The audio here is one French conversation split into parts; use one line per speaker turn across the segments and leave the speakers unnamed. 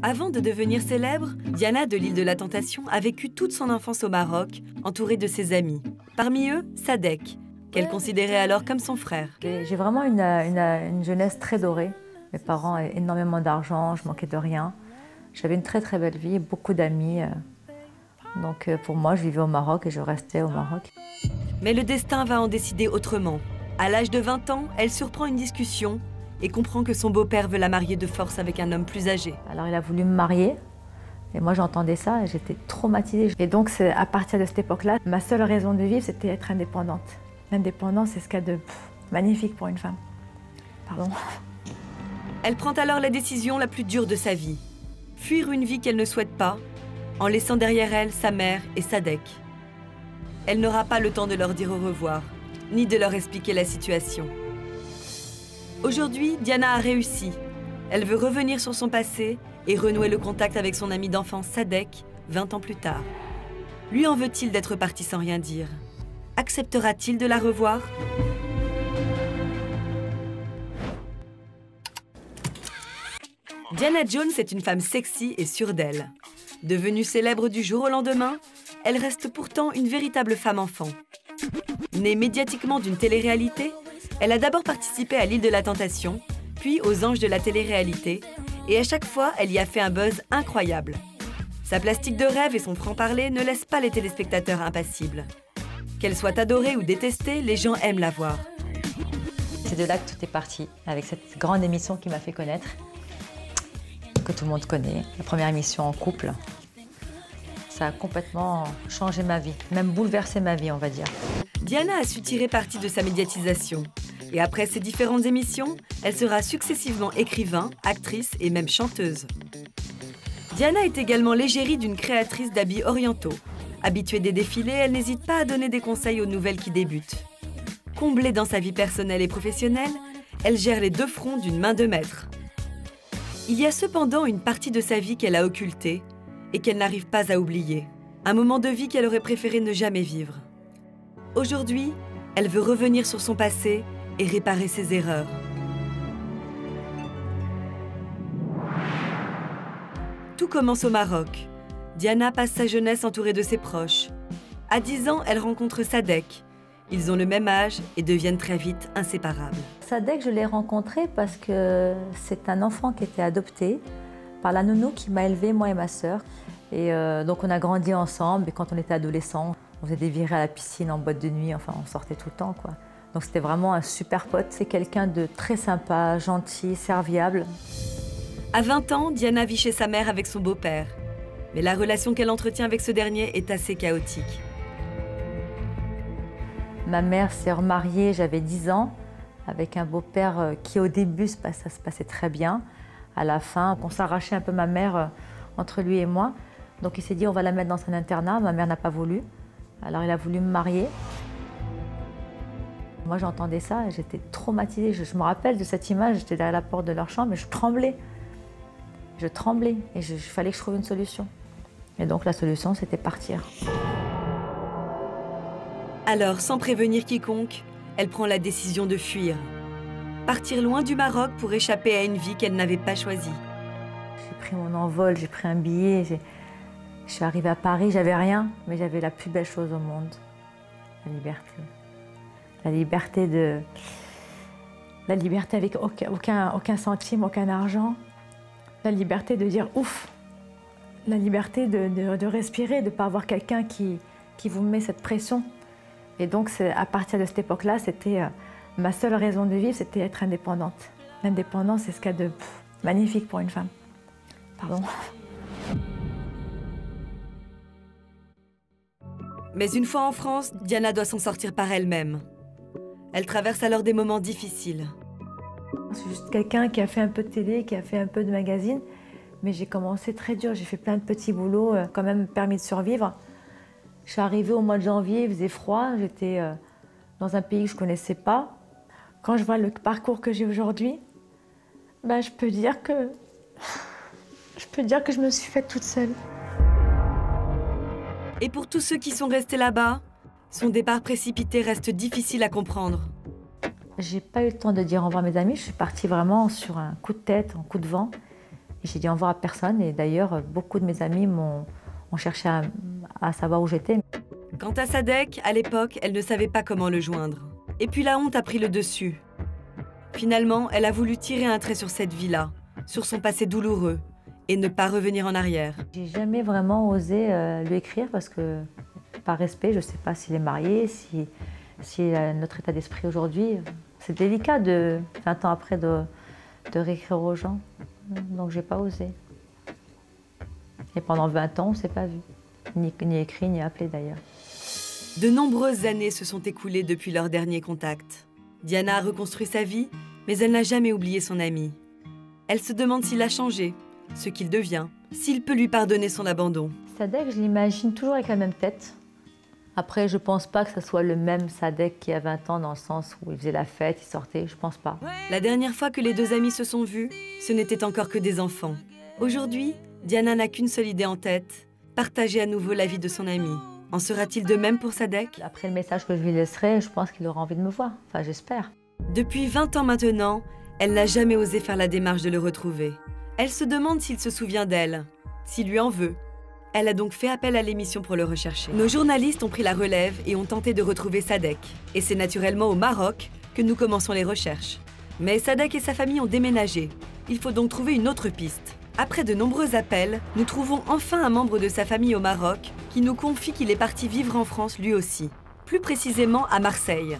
Avant de devenir célèbre, Diana de l'île de la Tentation a vécu toute son enfance au Maroc, entourée de ses amis. Parmi eux, Sadek, qu'elle considérait alors comme son frère.
J'ai vraiment une jeunesse très dorée. Mes parents avaient énormément d'argent, je manquais de rien. J'avais une très très belle vie, beaucoup d'amis. Donc pour moi, je vivais au Maroc et je restais au Maroc.
Mais le destin va en décider autrement. À l'âge de 20 ans, elle surprend une discussion et comprend que son beau-père veut la marier de force avec un homme plus âgé.
Alors il a voulu me marier et moi j'entendais ça et j'étais traumatisée. Et donc à partir de cette époque-là, ma seule raison de vivre, c'était être indépendante. L'indépendance, c'est ce qu'il y a de magnifique pour une femme. Pardon.
Elle prend alors la décision la plus dure de sa vie. Fuir une vie qu'elle ne souhaite pas, en laissant derrière elle sa mère et Sadek. Elle n'aura pas le temps de leur dire au revoir, ni de leur expliquer la situation. Aujourd'hui, Diana a réussi. Elle veut revenir sur son passé et renouer le contact avec son ami d'enfance Sadek, 20 ans plus tard. Lui en veut-il d'être parti sans rien dire? Acceptera-t-il de la revoir? Diana Jones est une femme sexy et sûre d'elle. Devenue célèbre du jour au lendemain, elle reste pourtant une véritable femme-enfant. Née médiatiquement d'une télé-réalité, elle a d'abord participé à l'île de la Tentation, puis aux Anges de la télé-réalité, et à chaque fois, elle y a fait un buzz incroyable. Sa plastique de rêve et son franc-parler ne laissent pas les téléspectateurs impassibles. Qu'elle soit adorée ou détestée, les gens aiment la voir.
C'est de là que tout est parti, avec cette grande émission qui m'a fait connaître, que tout le monde connaît, la première émission en couple. Ça a complètement changé ma vie, même bouleversé ma vie, on va dire.
Diana a su tirer parti de sa médiatisation. Et après ces différentes émissions, elle sera successivement écrivain, actrice et même chanteuse. Diana est également l'égérie d'une créatrice d'habits orientaux. Habituée des défilés, elle n'hésite pas à donner des conseils aux nouvelles qui débutent. Comblée dans sa vie personnelle et professionnelle, elle gère les deux fronts d'une main de maître. Il y a cependant une partie de sa vie qu'elle a occultée et qu'elle n'arrive pas à oublier. Un moment de vie qu'elle aurait préféré ne jamais vivre. Aujourd'hui, elle veut revenir sur son passé et réparer ses erreurs. Tout commence au Maroc. Diana passe sa jeunesse entourée de ses proches. À 10 ans, elle rencontre Sadek. Ils ont le même âge et deviennent très vite inséparables.
Sadek, je l'ai rencontré parce que c'est un enfant qui était adopté par la nounou qui m'a élevée, moi et ma sœur. Et donc on a grandi ensemble et quand on était adolescents, on faisait des virées à la piscine, en boîte de nuit, enfin on sortait tout le temps, quoi. Donc c'était vraiment un super pote. C'est quelqu'un de très sympa, gentil, serviable.
À 20 ans, Diana vit chez sa mère avec son beau-père. Mais la relation qu'elle entretient avec ce dernier est assez chaotique.
Ma mère s'est remariée, j'avais 10 ans, avec un beau-père qui au début, ça se passait très bien. À la fin, on s'arrachait un peu ma mère entre lui et moi. Donc il s'est dit on va la mettre dans un internat, ma mère n'a pas voulu. Alors il a voulu me marier. Moi j'entendais ça et j'étais traumatisée. Je me rappelle de cette image, j'étais derrière la porte de leur chambre et je tremblais. Je tremblais et il fallait que je trouve une solution. Et donc la solution c'était partir.
Alors, sans prévenir quiconque, elle prend la décision de fuir. Partir loin du Maroc pour échapper à une vie qu'elle n'avait pas choisie.
J'ai pris mon envol, j'ai pris un billet. Je suis arrivée à Paris, j'avais rien, mais j'avais la plus belle chose au monde. La liberté. La liberté avec aucun centime, aucun argent. La liberté de dire ouf. La liberté de respirer, de ne pas avoir quelqu'un qui vous met cette pression. Et donc, à partir de cette époque-là, c'était ma seule raison de vivre, c'était être indépendante. L'indépendance, c'est ce qu'il y a de magnifique pour une femme. Pardon.
Mais une fois en France, Diana doit s'en sortir par elle-même. Elle traverse alors des moments difficiles.
C'est juste quelqu'un qui a fait un peu de télé, qui a fait un peu de magazine, mais j'ai commencé très dur, j'ai fait plein de petits boulots, quand même permis de survivre. Je suis arrivée au mois de janvier, il faisait froid, j'étais dans un pays que je ne connaissais pas. Quand je vois le parcours que j'ai aujourd'hui, ben, je peux dire que je me suis faite toute seule.
Et pour tous ceux qui sont restés là-bas, son départ précipité reste difficile à comprendre.
J'ai pas eu le temps de dire au revoir à mes amis, je suis partie vraiment sur un coup de tête, un coup de vent. J'ai dit au revoir à personne et d'ailleurs, beaucoup de mes amis ont cherché à savoir où j'étais.
Quant à Sadek, à l'époque, elle ne savait pas comment le joindre. Et puis la honte a pris le dessus. Finalement, elle a voulu tirer un trait sur cette vie-là, sur son passé douloureux, et ne pas revenir en arrière.
J'ai jamais vraiment osé lui écrire parce que, par respect, je ne sais pas s'il est marié, si notre état d'esprit aujourd'hui. C'est délicat, 20 ans après, de réécrire aux gens. Donc j'ai pas osé. Et pendant 20 ans, on ne s'est pas vu. Ni écrit, ni appelé d'ailleurs.
De nombreuses années se sont écoulées depuis leur dernier contact. Diana a reconstruit sa vie, mais elle n'a jamais oublié son ami. Elle se demande s'il a changé, ce qu'il devient, s'il peut lui pardonner son abandon.
Sadek, je l'imagine toujours avec la même tête. Après, je pense pas que ce soit le même Sadek qui a 20 ans dans le sens où il faisait la fête, il sortait, je pense pas.
La dernière fois que les deux amis se sont vus, ce n'était encore que des enfants. Aujourd'hui, Diana n'a qu'une seule idée en tête, partager à nouveau la vie de son ami. En sera-t-il de même pour Sadek?
Après le message que je lui laisserai, je pense qu'il aura envie de me voir. Enfin, j'espère.
Depuis 20 ans maintenant, elle n'a jamais osé faire la démarche de le retrouver. Elle se demande s'il se souvient d'elle, s'il lui en veut. Elle a donc fait appel à l'émission pour le rechercher. Nos journalistes ont pris la relève et ont tenté de retrouver Sadek. Et c'est naturellement au Maroc que nous commençons les recherches. Mais Sadek et sa famille ont déménagé. Il faut donc trouver une autre piste. Après de nombreux appels, nous trouvons enfin un membre de sa famille au Maroc qui nous confie qu'il est parti vivre en France lui aussi, plus précisément à Marseille.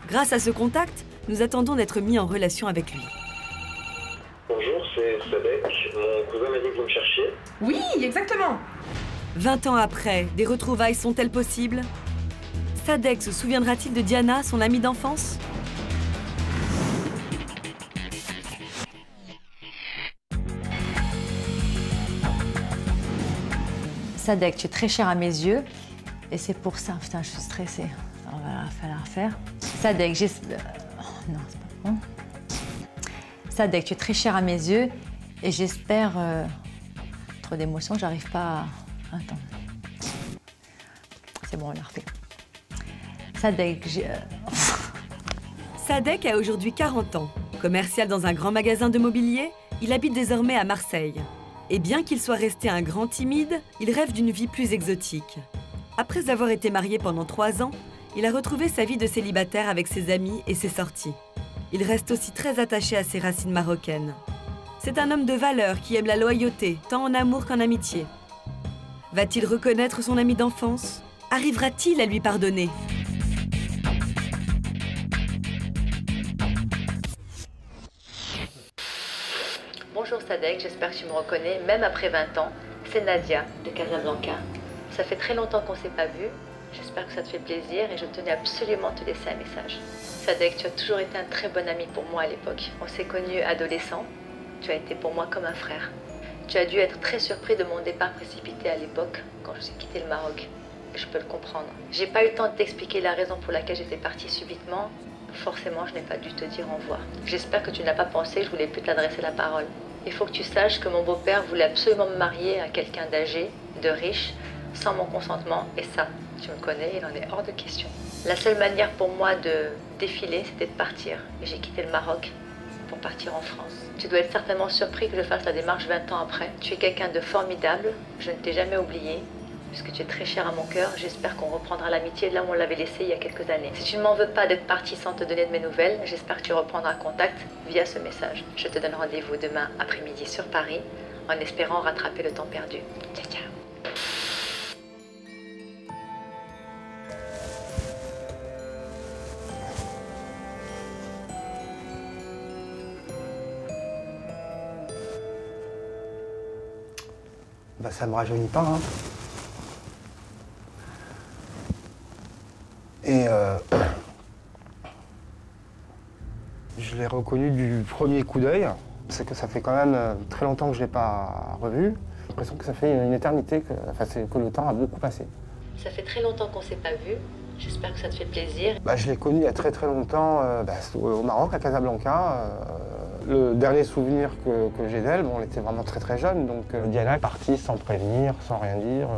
Grâce à ce contact, nous attendons d'être mis en relation avec lui.
Bonjour, c'est Sadek. Mon cousin m'a dit que vous me cherchiez.
Oui, exactement.
20 ans après, des retrouvailles sont-elles possibles? Sadek se souviendra-t-il de Diana, son amie d'enfance?
Sadek, tu es très cher à mes yeux et c'est pour ça. Putain, je suis stressée. On va falloir faire. Sadek, j'espère. Non, c'est pas bon. Sadek, tu es très cher à mes yeux et j'espère. Trop d'émotions, j'arrive pas à. Attends. C'est bon, on l'a refait. Sadek,
Sadek a aujourd'hui 40 ans. Commercial dans un grand magasin de mobilier, il habite désormais à Marseille. Et bien qu'il soit resté un grand timide, il rêve d'une vie plus exotique. Après avoir été marié pendant 3 ans, il a retrouvé sa vie de célibataire avec ses amis et ses sorties. Il reste aussi très attaché à ses racines marocaines. C'est un homme de valeur qui aime la loyauté, tant en amour qu'en amitié. Va-t-il reconnaître son ami d'enfance? Arrivera-t-il à lui pardonner?
Bonjour Sadek, j'espère que tu me reconnais, même après 20 ans. C'est Nadia, de Casablanca. Ça fait très longtemps qu'on ne s'est pas vu. J'espère que ça te fait plaisir et je tenais absolument à te laisser un message. Sadek, tu as toujours été un très bon ami pour moi à l'époque. On s'est connus adolescents. Tu as été pour moi comme un frère. Tu as dû être très surpris de mon départ précipité à l'époque, quand j'ai quitté le Maroc. Et je peux le comprendre. J'ai pas eu le temps de t'expliquer la raison pour laquelle j'étais partie subitement. Forcément, je n'ai pas dû te dire au revoir. J'espère que tu n'as pas pensé que je voulais plus t'adresser la parole. Il faut que tu saches que mon beau-père voulait absolument me marier à quelqu'un d'âgé, de riche, sans mon consentement. Et ça, tu me connais, il en est hors de question. La seule manière pour moi de défiler, c'était de partir. Et j'ai quitté le Maroc pour partir en France. Tu dois être certainement surpris que je fasse la démarche 20 ans après. Tu es quelqu'un de formidable, je ne t'ai jamais oublié. Puisque tu es très cher à mon cœur, j'espère qu'on reprendra l'amitié là où on l'avait laissé il y a quelques années. Si tu ne m'en veux pas d'être partie sans te donner de mes nouvelles, j'espère que tu reprendras contact via ce message. Je te donne rendez-vous demain après-midi sur Paris, en espérant rattraper le temps perdu. Ciao, ciao.
Bah, ça me rajeunit pas, hein. Et je l'ai reconnu du premier coup d'œil. C'est que ça fait quand même très longtemps que je ne l'ai pas revu. J'ai l'impression que ça fait une éternité, que le temps a beaucoup passé.
Ça fait très longtemps qu'on ne s'est pas vu. J'espère que ça te fait plaisir.
Bah, je l'ai connu il y a très très longtemps au Maroc, à Casablanca. Le dernier souvenir que j'ai d'elle, bon, elle était vraiment très très jeune. Donc Diana est partie sans prévenir, sans rien dire.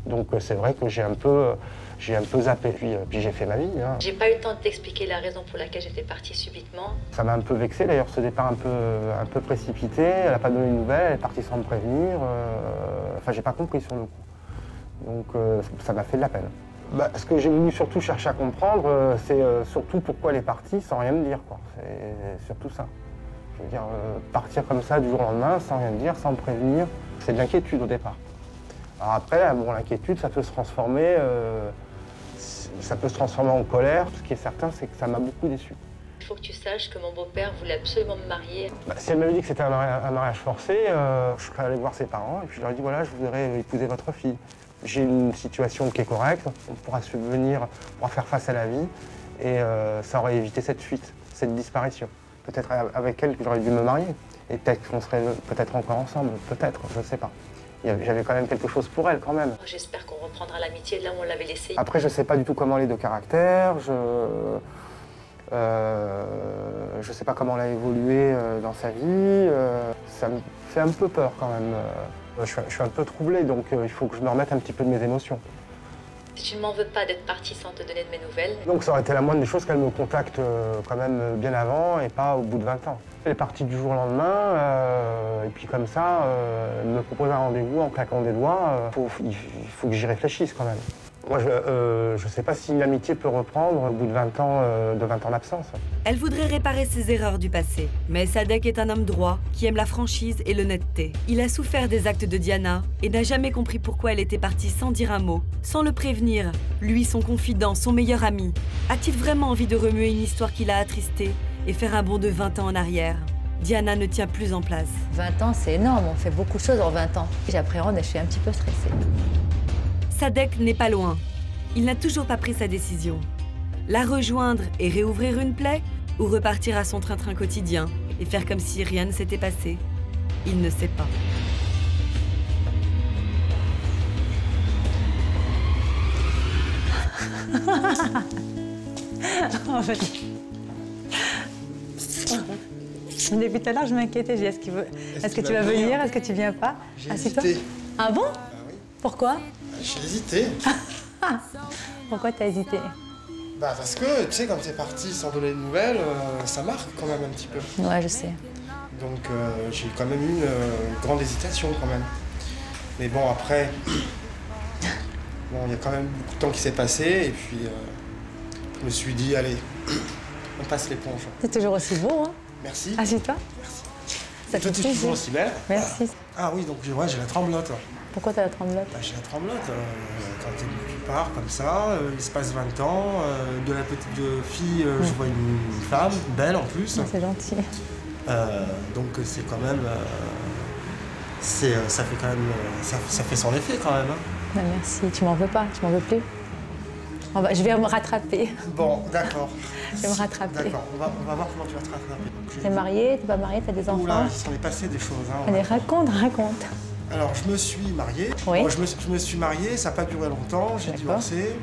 Donc c'est vrai que j'ai un peu J'ai un peu zappé, puis j'ai fait ma vie. Hein.
J'ai pas eu le temps de t'expliquer la raison pour laquelle j'étais partie subitement.
Ça m'a un peu vexé d'ailleurs, ce départ un peu précipité. Elle n'a pas donné de nouvelles, elle est partie sans me prévenir. Enfin, j'ai pas compris sur le coup. Donc ça m'a fait de la peine. Bah, ce que j'ai voulu surtout chercher à comprendre, c'est surtout pourquoi elle est partie sans rien me dire, quoi. C'est surtout ça. Je veux dire, partir comme ça du jour au lendemain, sans rien me dire, sans me prévenir, c'est de l'inquiétude au départ. Alors après, bon, l'inquiétude, ça peut se transformer en colère. Ce qui est certain, c'est que ça m'a beaucoup déçu.
Il faut que tu saches que mon beau-père voulait absolument me marier.
Bah, si elle m'avait dit que c'était un mariage forcé, je serais allé voir ses parents et puis je leur ai dit voilà, je voudrais épouser votre fille. J'ai une situation qui est correcte, on pourra subvenir, on pourra faire face à la vie et ça aurait évité cette fuite, cette disparition. Peut-être avec elle que j'aurais dû me marier et peut-être qu'on serait peut-être encore ensemble, peut-être, je ne sais pas. J'avais quand même quelque chose pour elle, quand même.
J'espère qu'on reprendra l'amitié là où on l'avait laissée.
Après, je ne sais pas du tout comment elle est de caractère, je ne sais pas comment elle a évolué dans sa vie. Ça me fait un peu peur, quand même. Je suis un peu troublé, donc il faut que je me remette un petit peu de mes émotions.
Si tu ne m'en veux pas d'être partie sans te donner de mes nouvelles.
Donc ça aurait été la moindre des choses qu'elle me contacte quand même bien avant et pas au bout de 20 ans. Elle est partie du jour au lendemain, et puis comme ça, elle me propose un rendez-vous en claquant des doigts. Il faut que j'y réfléchisse quand même. Moi, je ne sais pas si l'amitié peut reprendre au bout de 20 ans d'absence.
Elle voudrait réparer ses erreurs du passé. Mais Sadek est un homme droit, qui aime la franchise et l'honnêteté. Il a souffert des actes de Diana et n'a jamais compris pourquoi elle était partie sans dire un mot, sans le prévenir. Lui, son confident, son meilleur ami. A-t-il vraiment envie de remuer une histoire qui l'a attristé et faire un bond de 20 ans en arrière? Diana ne tient plus en place.
20 ans, c'est énorme. On fait beaucoup de choses en 20 ans. J'appréhende et je suis un petit peu stressée.
Sadek n'est pas loin. Il n'a toujours pas pris sa décision. La rejoindre et réouvrir une plaie ou repartir à son train-train quotidien et faire comme si rien ne s'était passé? Il ne sait pas.
Depuis tout à l'heure, je m'inquiétais. Est-ce que tu vas venir? Est-ce que tu viens pas?
Assieds-toi.
Ah bon?
Ah oui.
Pourquoi?
J'ai hésité.
Pourquoi t'as hésité?
Bah parce que, tu sais, quand t'es parti sans donner de nouvelles, ça marque quand même un petit peu.
Ouais, je sais.
Donc j'ai quand même eu une grande hésitation quand même. Mais bon, après, bon, il y a quand même beaucoup de temps qui s'est passé et puis je me suis dit, allez, on passe l'éponge.
T'es toujours aussi beau, hein?
Merci.
Assieds-toi.
Merci.
Ça
Et toi,
fait
t'es toujours
plaisir.
aussi belle.
Merci.
Ah oui, donc ouais, j'ai la tremblote.
Pourquoi t'as la tremblote?
Bah, j'ai la tremblote. Quand tu pars comme ça, il se passe 20 ans, de la petite fille, je vois une femme, belle en plus.
C'est gentil.
Donc c'est quand même... ça fait quand même... Ça fait son effet quand même. Hein.
Bah, merci. Tu m'en veux pas, tu m'en veux plus. Je vais me rattraper.
Bon, d'accord.
Je vais me rattraper.
D'accord, on va voir comment tu vas te rattraper.
T'es mariée, t'es pas mariée, t'as des enfants?
Oula, il s'en est passé des choses. Hein,
Allez, raconte.
Alors, je me suis marié.
Oui.
Bon, je me suis marié, ça n'a pas duré longtemps, j'ai
D'accord.
divorcé.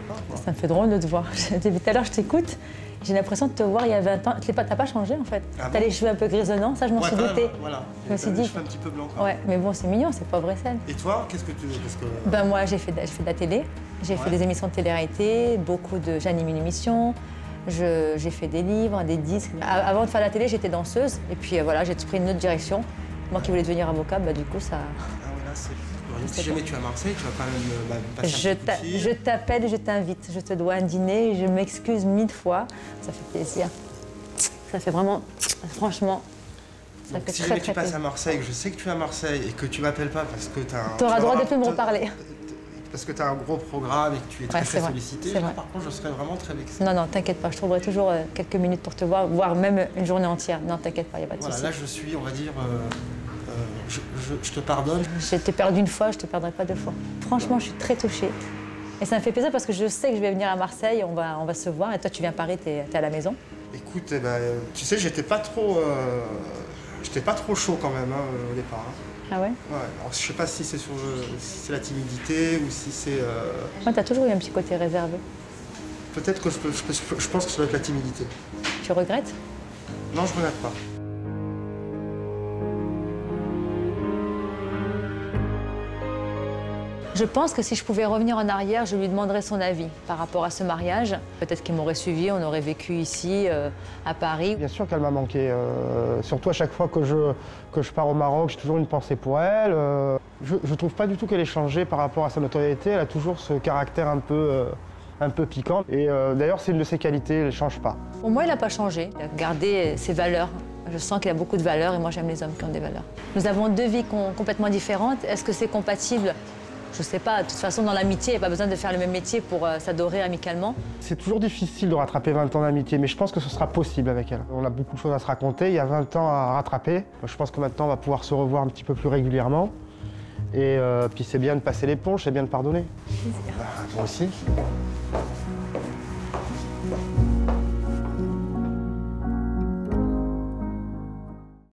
Ça me fait drôle de te voir. Depuis tout à l'heure, je t'écoute. J'ai l'impression de te voir il y a 20 ans. T'as pas changé, en fait.
Ah
T'as
bon
les cheveux un peu grisonnants, ça, je m'en suis
quand
doutée.
même, voilà.
Je me suis
T'as
dit...
les cheveux un petit peu blancs. Quoi.
Ouais, mais bon, c'est mignon, c'est pas vrai scène.
Et toi, qu'est-ce que tu...
Ben moi, j'ai fait de la télé. J'ai fait des émissions de télé-réalité, j'anime une émission. J'ai fait des livres, des disques. Avant de faire la télé, j'étais danseuse. Et puis voilà, j'ai pris une autre direction. Moi qui voulais devenir avocat, bah, du coup, ça...
Ah ouais, là, c'est... Si jamais tu es à Marseille, tu vas quand même passer un petit coup de fil.
Je t'appelle et je t'invite. Je te dois un dîner et je m'excuse 1000 fois. Ça fait plaisir. Ça fait vraiment... Franchement, ça
Donc,
fait
si
très,
jamais
très
tu passes
plaisir.
à Marseille, je sais que tu es à Marseille et que tu m'appelles pas parce que tu as un...
Tu auras le droit de plus me reparler.
Parce que tu as un gros programme et que tu es très,
c'est vrai,
sollicité.
c'est vrai.
Par contre, je serais vraiment très vexé.
Non, t'inquiète pas. Je trouverai toujours quelques minutes pour te voir, voire même une journée entière. Non, t'inquiète pas, il n'y a pas de
Voilà,
souci.
là, je suis, on va dire... je te pardonne.
Je t'ai perdu une fois, je te perdrai pas deux fois. Franchement, je suis très touchée. Et ça me fait plaisir parce que je sais que je vais venir à Marseille, on va se voir. Et toi, tu viens à Paris, t'es à la maison.
Écoute, eh ben, tu sais, j'étais pas trop chaud quand même au départ. Hein.
Ah ouais?
Ouais. Alors, je sais pas si c'est si c'est la timidité ou si c'est...
Moi, t'as toujours eu un petit côté réservé.
Peut-être que je pense que ça doit être la timidité.
Tu regrettes?
Non, je regrette pas.
Je pense que si je pouvais revenir en arrière, je lui demanderais son avis par rapport à ce mariage. Peut-être qu'il m'aurait suivi, on aurait vécu ici, à Paris.
Bien sûr qu'elle m'a manqué, surtout à chaque fois que je pars au Maroc, j'ai toujours une pensée pour elle. Je ne trouve pas du tout qu'elle ait changé par rapport à sa notoriété, elle a toujours ce caractère un peu piquant. Et d'ailleurs, c'est une de ses qualités, elle ne change pas.
Pour moi, il n'a pas changé, il a gardé ses valeurs. Je sens qu'il a beaucoup de valeurs et moi, j'aime les hommes qui ont des valeurs. Nous avons deux vies complètement différentes. Est-ce que c'est compatible ? Je ne sais pas, de toute façon, dans l'amitié, il n'y a pas besoin de faire le même métier pour s'adorer amicalement.
C'est toujours difficile de rattraper 20 ans d'amitié, mais je pense que ce sera possible avec elle. On a beaucoup de choses à se raconter, il y a 20 ans à rattraper. Je pense que maintenant, on va pouvoir se revoir un petit peu plus régulièrement. Et puis c'est bien de passer l'éponge, c'est bien de pardonner. Bah, toi aussi.